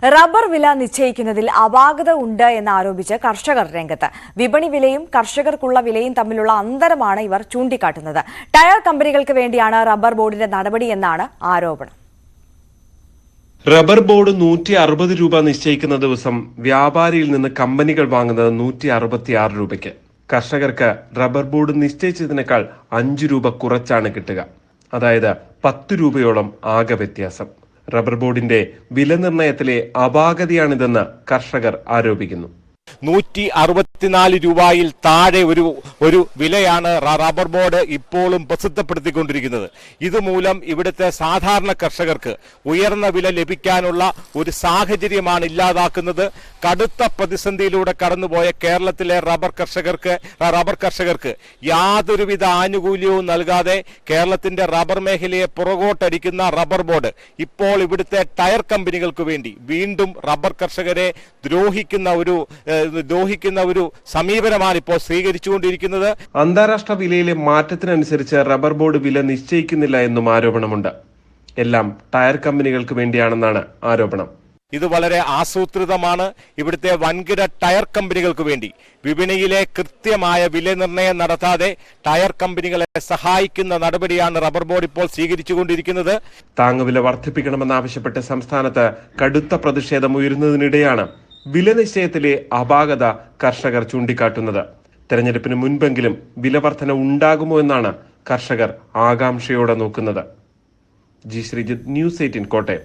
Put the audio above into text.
Rubber വില നിശ്ചയിക്കുന്നതിൽ അപാകത ഉണ്ട് എന്നാരോപിച്ച് കർഷകർ രംഗത്ത്. വിപണി വിലയും കർഷകർക്കുള്ള വിലയും തമ്മിലുള്ള അന്തരമാണ് ഇവർ ചൂണ്ടിക്കാട്ടുന്നത്. ടയർ കമ്പനികൾക്ക് വേണ്ടിയാണ് റബ്ബർ ബോർഡിന്റെ നടപടിയെന്നാണ് ആരോപണം. റബ്ബർ ബോർഡ് 160 രൂപ നിശ്ചയിക്കുന്ന ദിവസം വ്യാപാരിയിൽ നിന്ന് കമ്പനികൾ വാങ്ങുന്നത് 166 രൂപയ്ക്ക്. കർഷകർക്ക് റബ്ബർ ബോർഡ് നിശ്ചയിച്ചതിനേക്കാൾ 5 രൂപ കുറച്ചാണ് കിട്ടുക. അതായത് 10 രൂപയോളം ആകെ വ്യത്യാസം. റബ്ബർ ബോർഡിന്റെ വില നിർണയത്തിലെ അപാകതയാണിതെന്ന് കർഷകർ ആരോപിക്കുന്നു. 164 രൂപയിൽ താഴെ ഒരു വിലയാണ് റബ്ബർ ബോർഡ് ഇപ്പോഴും പ്രസിദ്ധപ്പെടുത്തിക്കൊണ്ടിരിക്കുന്നത്. ഇതുമൂലം ഇവിടുത്തെ സാധാരണ കർഷകർക്ക് ഉയർന്ന വില ലഭിക്കാനുള്ള ഒരു സാഹചര്യമാണ് ഇല്ലാതാക്കുന്നത്. കടുത്ത പ്രതിസന്ധിയിലൂടെ കടന്നുപോയ കേരളത്തിലെ റബ്ബർ കർഷകർക്ക് യാതൊരുവിധ ആനുകൂല്യവും നൽകാതെ കേരളത്തിന്റെ റബ്ബർ മേഖലയെ പുറകോട്ടടിക്കുന്ന റബ്ബർ ബോർഡ് ഇപ്പോൾ ഇവിടുത്തെ ടയർ കമ്പനികൾക്ക് വേണ്ടി വീണ്ടും റബ്ബർ കർഷകരെ ദ്രോഹിക്കുന്ന ഒരു സമീപനമാണ് ഇപ്പോൾ സ്വീകരിച്ചുകൊണ്ടിരിക്കുന്നത്. അന്താരാഷ്ട്ര വിലയിലെ മാറ്റത്തിനനുസരിച്ച് റബ്ബർ ബോർഡ് വില നിശ്ചയിക്കുന്നില്ല എന്നും ആരോപണമുണ്ട്. എല്ലാം ടയർ കമ്പനികൾക്ക് വേണ്ടിയാണെന്നാണ് ആരോപണം. ഇത് വളരെ ആസൂത്രിതമാണ്. ഇവിടുത്തെ വൻകിട ടയർ കമ്പനികൾക്ക് വേണ്ടി വിപണിയിലെ കൃത്യമായ വില നിർണ്ണയം നടത്താതെ ടയർ കമ്പനികളെ സഹായിക്കുന്ന നടപടിയാണ് റബ്ബർ ബോർഡ് ഇപ്പോൾ സ്വീകരിച്ചുകൊണ്ടിരിക്കുന്നത്. താങ്ങുവില വർദ്ധിപ്പിക്കണമെന്നാവശ്യപ്പെട്ട് സംസ്ഥാനത്ത് കടുത്ത പ്രതിഷേധം ഉയരുന്നതിനിടെയാണ് വില നിശ്ചയത്തിലെ അപാകത കർഷകർ ചൂണ്ടിക്കാട്ടുന്നത്. തെരഞ്ഞെടുപ്പിന് മുൻപെങ്കിലും വില വർധന ഉണ്ടാകുമോ എന്നാണ് കർഷകർ ആകാംക്ഷയോടെ നോക്കുന്നത്. G Sreejith, news 18 Kottayam.